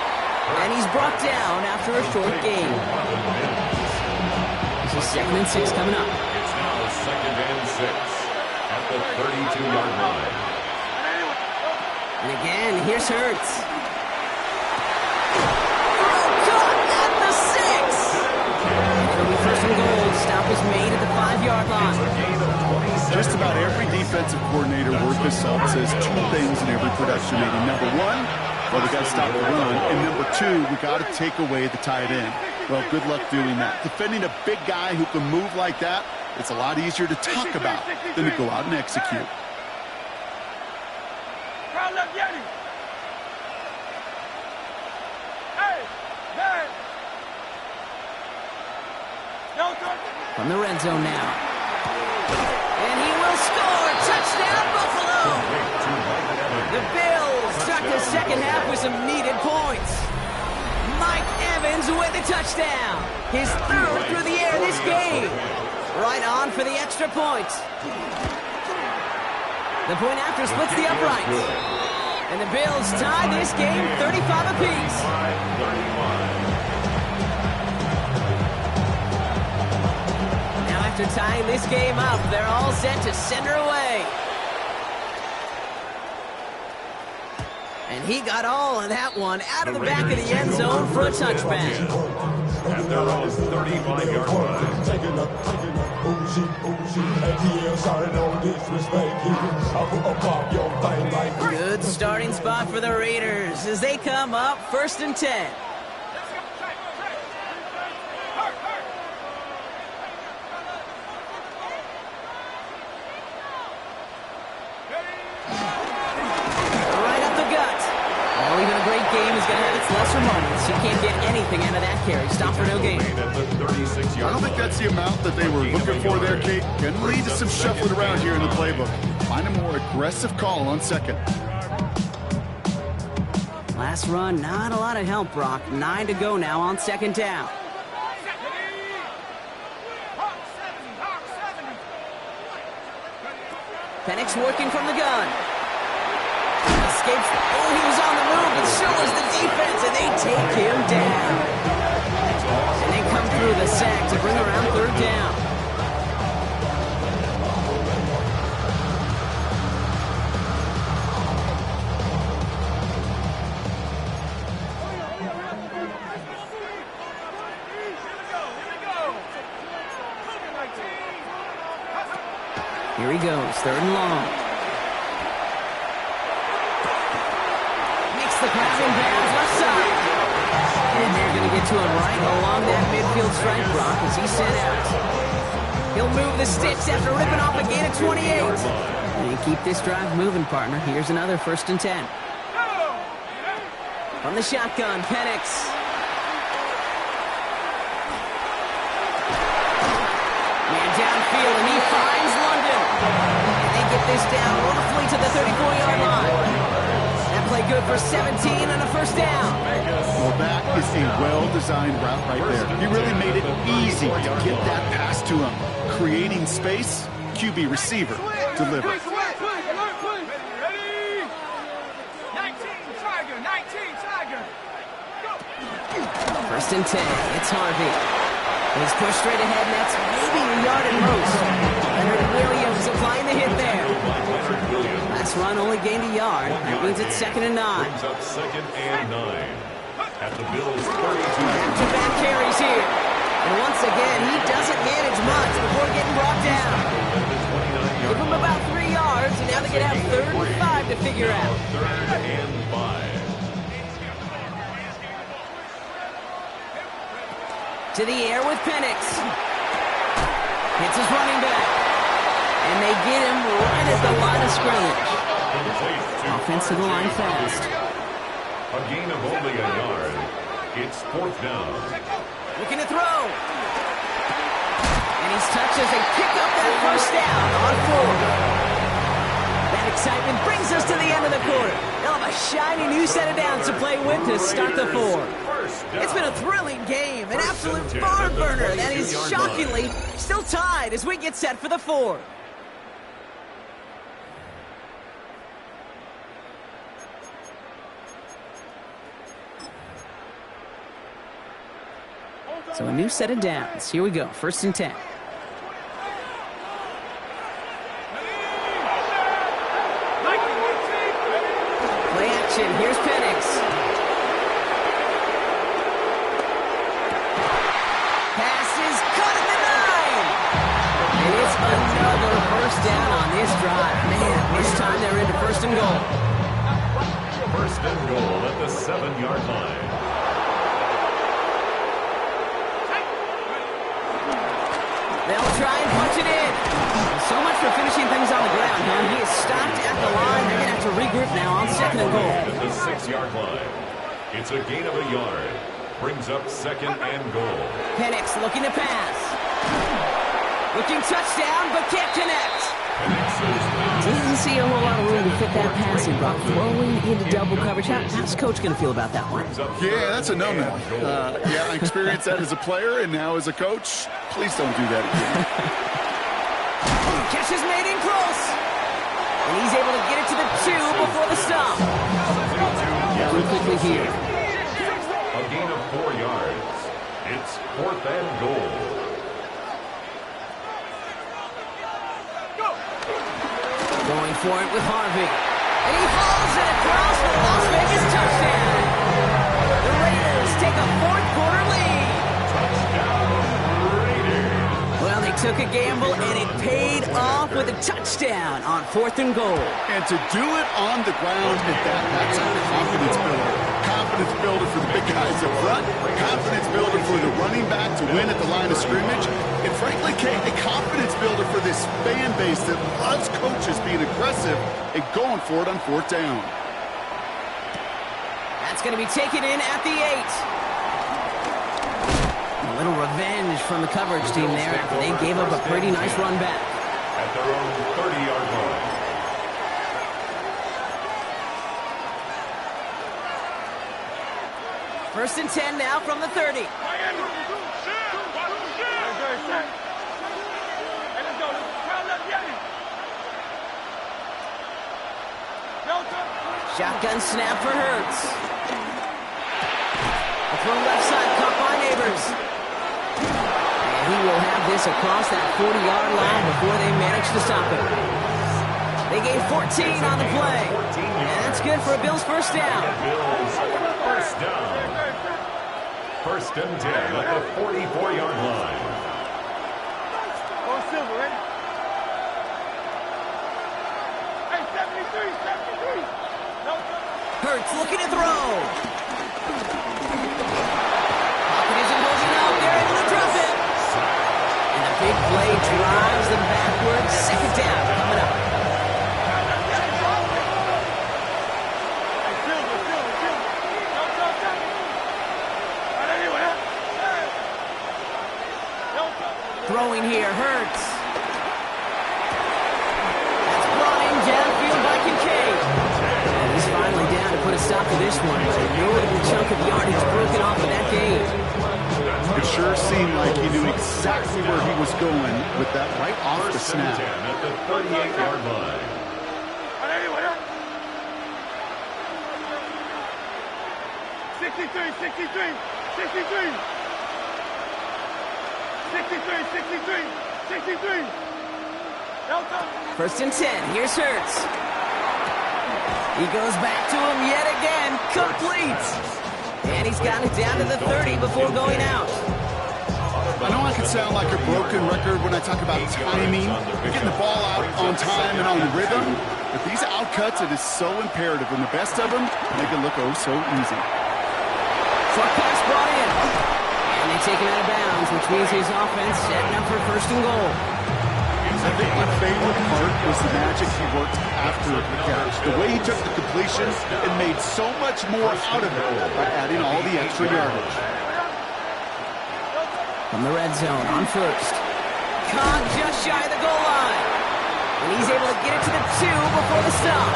And he's brought down after a short gain. This is 2nd and 6 coming up. It's now 2nd and 6 at the 32-yard line. And again, here's Hurts. Caught at the 6. It'll be first and goal. Stop was made at the 5-yard line. Just about every defensive coordinator worth his salt says 2 things in every production meeting. Number 1, well, we got to stop the run. And number 2, we got to take away the tight end. Well, good luck doing that. Defending a big guy who can move like that, it's a lot easier to talk about than to go out and execute. From the red zone now. And he will score. Touchdown, Buffalo. The Bills start the second half with some needed points. Mike Evans with the touchdown. His 3rd through the air this game. Right on for the extra point. The point after splits the uprights. And the Bills tie this game 35 apiece. Now after tying this game up, they're all set to send her away. And he got all of that one out of the back of the end zone for a touchback. At their own 35-yard line. Good starting spot for the Raiders as they come up 1st and 10. great game is going to have its lesser moments. You can't get anything out of that carry. Stop for no gain. I don't think that's the amount that they were looking for there, Kate. Going to lead to some shuffling around here in the playbook. Find a more aggressive call on second. Last run, not a lot of help, Brock. 9 to go now on second down. Penix working from the gun. Escapes. Oh, he was on the move, but so was the defense, and they take him down. And they come through the sack to bring around third down. Here he goes, third and long. Makes the passing pass left side. And they're going to get to him right along that midfield strike, Brock, as he's sent out. He'll move the sticks after ripping off a gain of 28. And keep this drive moving, partner. Here's another 1st and 10. From the shotgun, Penix. Man downfield, and he finds London. And they get this down roughly to the 34-yard line. That play good for 17 and a 1st down. Well, that is a well-designed route right there. He really made it easy to get that pass to him. Creating space, QB receiver, deliver. Ready? 19, Tiger. Go. 1st and 10, it's Harvey. He's pushed straight ahead, and that's maybe a yard at most. Leonard Williams applying the hit there. Last run only gained a yard. That means it's 2nd and 9. Brings up 2nd and 9 at the Bills' 32. Back-to-back carries here. And once again, he doesn't manage much before getting brought down. Give him about 3 yards, and now they're going to have 3rd and 5 to figure out. 3rd and 5. To the air with Penix. Hits his running back. And they get him right at the line of scrimmage. Offense to the line fast. A gain of only a yard. It's 4th down. Looking to throw. And he's touched as they pick up that 1st down on 4. That excitement brings us to the end of the quarter. They'll have a shiny new set of downs to play with to start the 4. It's been a thrilling game, an absolute barn burner that is shockingly still tied as we get set for the 4. So a new set of downs. Here we go, 1st and 10. Play action, here's Penix. Pass is cut at the 9. And it's another 1st down on this drive. Man, this time they're into 1st and goal. 1st and goal at the 7-yard line. They'll try and punch it in. So much for finishing things on the ground, huh? He is stopped at the line. They're going to have to regroup now on 2nd and goal. At the 6-yard line. It's a gain of a yard. Brings up 2nd and goal. Penix looking to pass. Looking touchdown, but can't connect. Doesn't see a whole lot of room to fit that passing, Brock. Throwing into double coverage. How's Coach going to feel about that one? Yeah, that's a no-no. Yeah, I experienced that as a player and now as a coach. Please don't do that again. Catch is made in close. And he's able to get it to the 2 before the stop. Looking quickly here. A gain of 4 yards. It's 4th and goal. Going for it with Harvey. And he falls it across for the Las Vegas touchdown. The Raiders take a 4th quarter lead. Well, they took a gamble, and it paid off with a touchdown on 4th and goal. And to do it on the ground at that's a confidence builder. Confidence builder for the big guys up front. Confidence builder for the running back to win at the line of scrimmage. And frankly, Kate, a confidence builder for this fan base that loves coaches being aggressive and going for it on 4th down. That's That's going to be taken in at the 8. A little revenge from the coverage team there after they gave up a pretty nice run back. At their own 30-yard line. First and 10 now from the 30. Shotgun snap for Hurts. A throw left side, caught by Neighbors. And he will have this across that 40-yard line before they manage to stop it. They gain 14 on the play. And that's good for a Bills first down. Bills first down. First and 10 at the 44-yard line. Go Silver, ready? Hey, 73, 73. Hurts looking to throw. Pocket isn't holding up. They're able to drop it. And a big play drives them backwards. Second down coming up. Throwing here, Hurts. That's brought in downfield by Kincaid. And he's finally down to put a stop to this one. A notable chunk of yardage broken off of that game. It sure seemed like he knew exactly where he was going with that right off the snap. At the 38-yard line. 63. 63. First and 10. Here's Hurts. He goes back to him yet again. Complete. And he's got it down to the 30 before going out. I know I can sound like a broken record when I talk about timing, getting the ball out on time and on rhythm, but these outcuts, it is so imperative, and the best of them make it look oh so easy. Short pass brought in. And they take him out of bounds, which means his offense setting up for first and goal. I think my favorite part was the magic he worked after the catch. The way he took the completion and made so much more out of it by adding all the extra yardage. From the red zone on first. Caught just shy of the goal line. And he's able to get it to the 2 before the stop.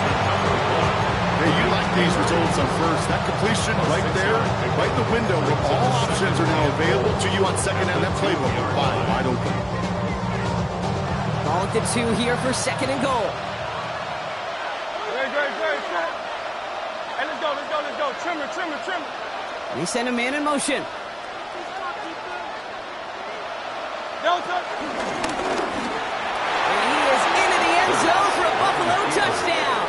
Hey, you like these results on first. That completion right there, right the window where all options are now available to you on second down. That playbook wide open. Ball at the 2 here for second and goal. Great. Hey, let's go. Trimmer. And he sent a man in motion. Delta. And he is into the end zone for a Buffalo touchdown.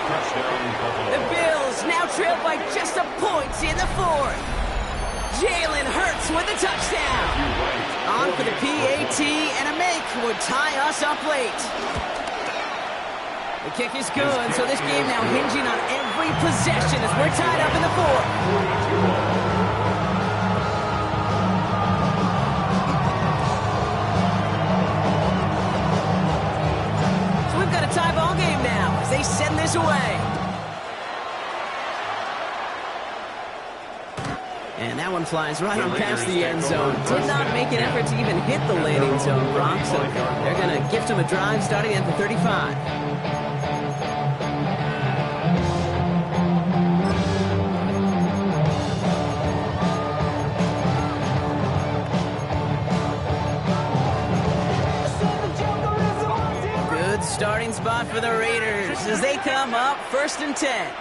The Bills now trail by just a point in the 4th. Jalen Hurts with a touchdown. On for the PAT, and a make would tie us up late. The kick is good, so this game now hinging on every possession as we're tied up in the 4th. So we've got a tie ball game now as they send this away. And that one flies right on past the end zone. Did not make an effort to even hit the landing zone, Brock. So they're going to gift him a drive starting at the 35. Good starting spot for the Raiders as they come up first and 10.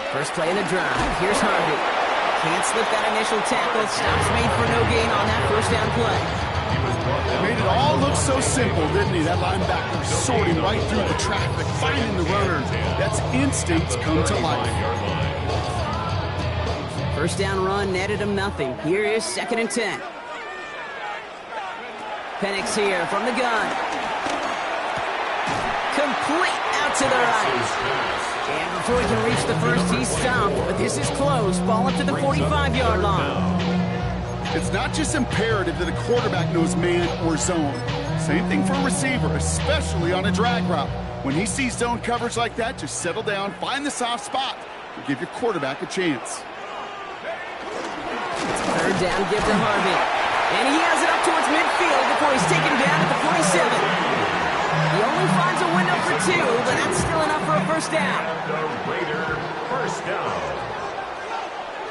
First play of the drive. Here's Harvey. Can't slip that initial tackle. Stops made for no gain on that first down play. Made it all look so simple, didn't he? That linebacker sorting right through the traffic, finding the runner. That's instincts come to life. First down run netted him nothing. Here is second and 10. Penix here from the gun. Complete out to the right. And before he can reach the first, he's stopped. But this is close. Ball up to the 45-yard line. It's not just imperative that a quarterback knows man or zone. Same thing for a receiver, especially on a drag route. When he sees zone coverage like that, just settle down, find the soft spot. and give your quarterback a chance. Third down, give to Harvey. And he has it up towards midfield before he's taken down at the 47. He only finds a window for 2, but that's still enough for a first down. The Raider first down.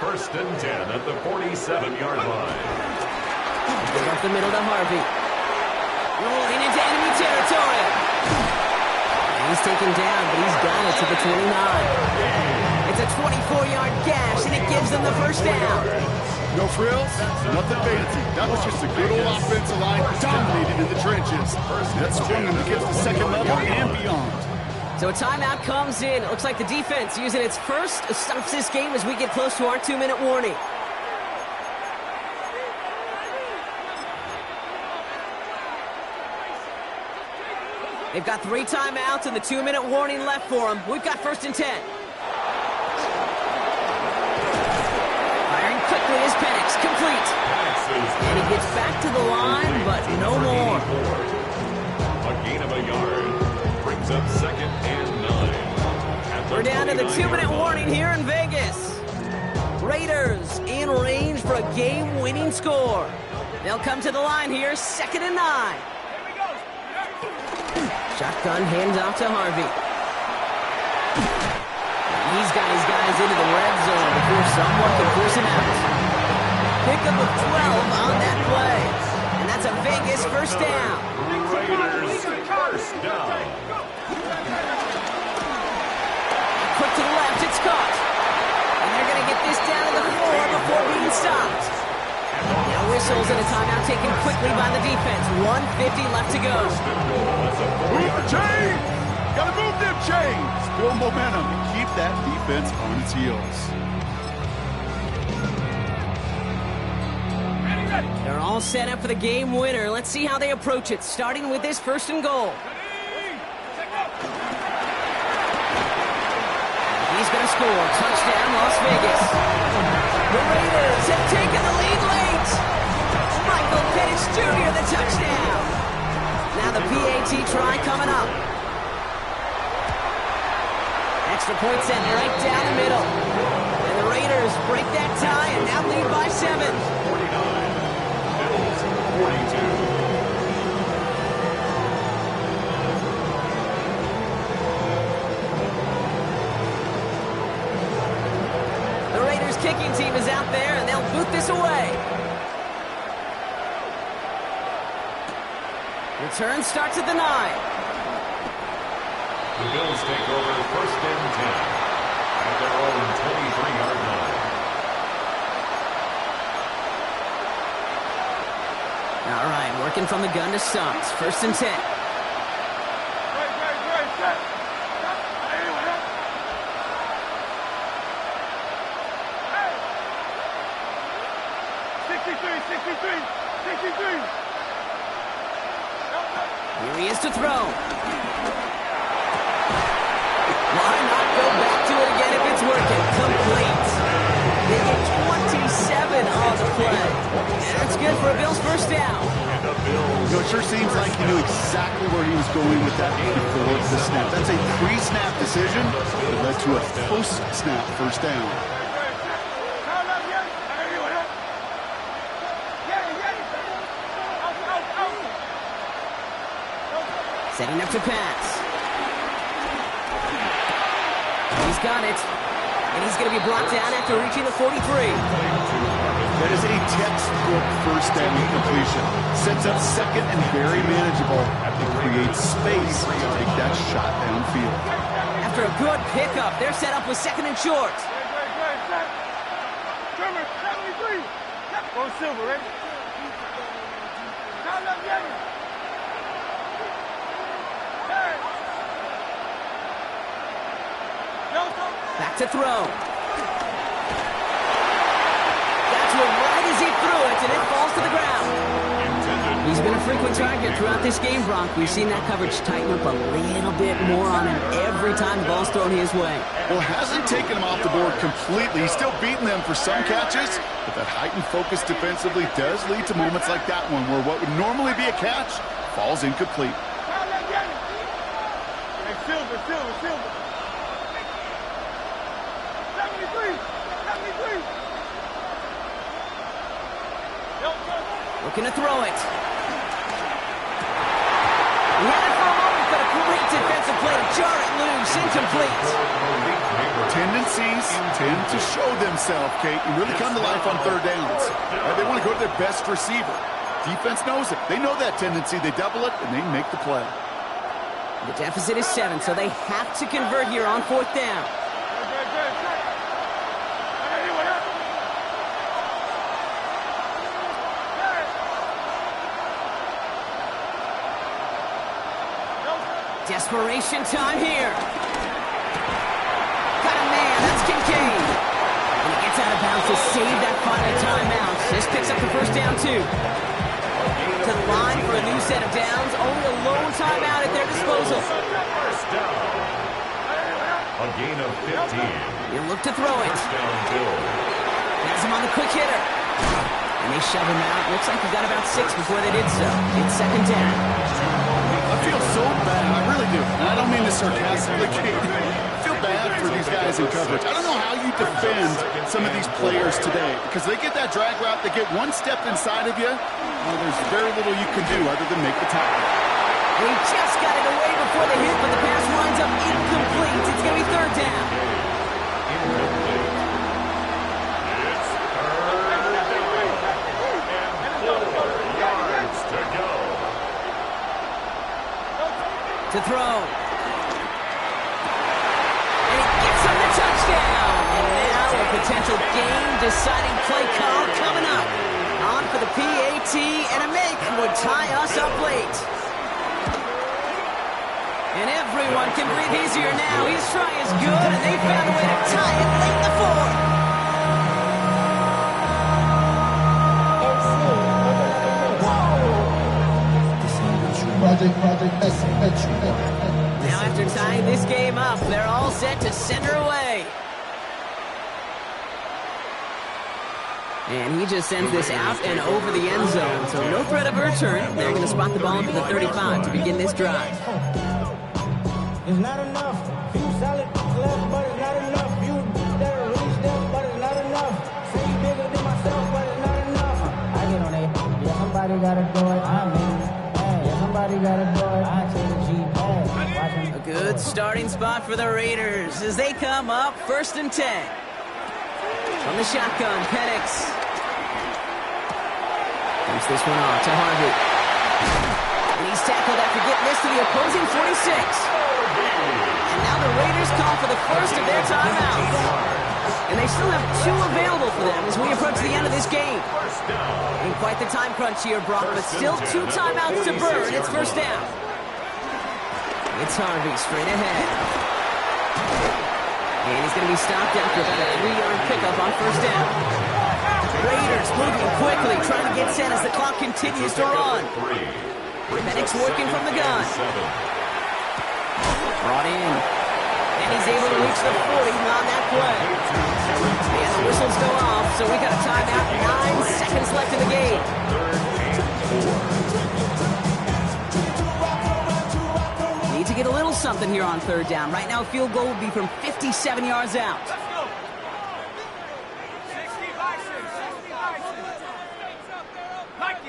First and 10 at the 47-yard line. Give up the middle to Harvey. Rolling into enemy territory. He's taken down, but he's got it to the 29. It's a 24-yard gash, and it gives them the first down. No frills, nothing fancy. That was just a good old offensive line dominated in the trenches. That swung them against the second level and beyond. So a timeout comes in. It looks like the defense using its first stops this game as we get close to our 2-minute warning. They've got 3 timeouts and the 2-minute warning left for them. We've got first and 10. Firing quickly is Penix, complete. And he gets back to the line, but no more. A gain of a yard brings up second and 9. We're down to the 2-minute warning here in Vegas. Raiders in range for a game-winning score. They'll come to the line here, second and 9. Shotgun handoff to Harvey. He's got his guys into the red zone before someone can force him out. Pickup of 12 on that play. And that's a Vegas first down. Raiders first down. Quick to the left, it's caught. And they're going to get this down to the floor before being stopped. Now whistles and a timeout taken quickly by the defense. 1:50 left to go. Move the chains! Gotta move them chains! Build momentum and keep that defense on its heels. They're all set up for the game winner. Let's see how they approach it, starting with this first and goal. He's going to score. Touchdown, Las Vegas. The Raiders have taken the lead late. Michael Penix Jr., the touchdown. Now the PAT try coming up. Extra point set right down the middle. And the Raiders break that tie and now lead by 7. 49. Bills 42. Kicking team is out there, and they'll boot this away. Return starts at the 9. The Bills take over first and 10 at their own 23-yard line. All right, working from the gun to start. First and 10. Here he is to throw. Why not go back to it again if it's working? Complete. They get 27 on the play. And that's good for a Bills first down. It sure seems like he knew exactly where he was going with that before the snap. That's a pre-snap decision that led to a post-snap first down. Setting up to pass. He's got it. And he's going to be brought down after reaching the 43. That is a textbook first down completion. Sets up second and very manageable and creates space to take that shot downfield. After a good pickup, they're set up with second and short. Go Silver, right? Back to throw. That's one right as he threw it, and it falls to the ground. He's been a frequent target throughout this game, Bronk. We've seen that coverage tighten up a little bit more on him every time the ball's thrown his way. Well, hasn't taken him off the board completely. He's still beating them for some catches, but that heightened focus defensively does lead to moments like that one, where what would normally be a catch falls incomplete. Hey, Silver. Looking to throw it. He had it for a moment, but a great defensive play to jar it loose. Incomplete. Tendencies tend to show themselves, Kate, and really come to life on third downs. They want to go to their best receiver. Defense knows it. They know that tendency. They double it, and they make the play. The deficit is 7, so they have to convert here on 4th down. Desperation time here. Got a man, that's Kincaid. And he gets out of bounds to save that final timeout. This picks up the first down, too. To the line for a new set of downs. Only a lone timeout at their disposal. First down. A gain of 15. You look to throw it. First down, Bills. Has him on the quick hitter. And they shove him out. Looks like he got about 6 before they did so. It's 2nd down. I feel so bad. I really do. And I don't mean this sarcastically, Kate. I feel bad for these guys in coverage. I don't know how you defend some of these players today because they get that drag route, they get one step inside of you. There's very little you can do other than make the tackle. He just got it away before the hit, but the pass winds up incomplete. It's going to be 3rd down. Incomplete. It's 3rd down. And 4 yards to go. To throw. And he gets him the touchdown. And now a potential game-deciding play call coming up. On for the PAT, and a make would tie us up late. And everyone can breathe easier now. His try is good, and they found a way to tie it late in the 4th. Now after tying this game up, they're all set to send her away. And he just sends this out and over the end zone, so no threat of a return. They're going to spot the ball into the 35 to begin this drive. It's not enough. Few solid left, but it's not enough. Few that are really step, but it's not enough. Say you bigger than myself, but it's not enough. I get on it. Yeah, somebody gotta do it. I mean, yeah, somebody gotta do it. I take a G. A good starting spot for the Raiders as they come up 1st and 10. From the shotgun, Penix. Dumps this one off to Harvey. And he's tackled after getting this to the opposing 46. And now the Raiders call for the first of their timeouts. And they still have 2 available for them as we approach the end of this game. Ain't quite the time crunch here, Brock, but still 2 timeouts to burn. It's 1st down. It's Harvey straight ahead. And he's going to be stopped after about a 3-yard pickup on 1st down. Raiders moving quickly, trying to get set as the clock continues to run. Penix working from the gun. Brought in. And he's able to reach the 40 on that play. And the whistles go off, so we got a timeout. 9 seconds left in the game. Need to get a little something here on 3rd down. Right now, field goal would be from 57 yards out.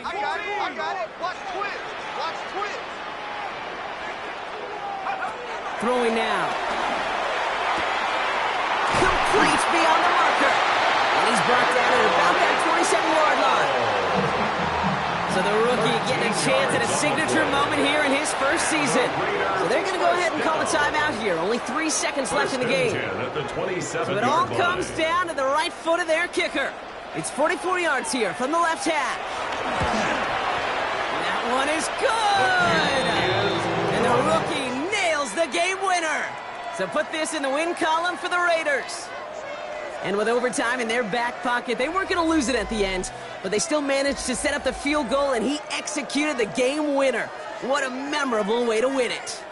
I got it. Watch twist. Watch twist. Throwing now. Complete beyond the marker. And he's brought down at about that 27-yard line. So the rookie getting a chance at a signature moment here in his first season. So they're going to go ahead and call a timeout here. Only 3 seconds left in the game. So it all comes down to the right foot of their kicker. It's 44 yards here from the left hash. And that one is good. And the rookie nails the game winner. So put this in the win column for the Raiders. And with overtime in their back pocket, they weren't going to lose it at the end, but they still managed to set up the field goal, and he executed the game winner. What a memorable way to win it.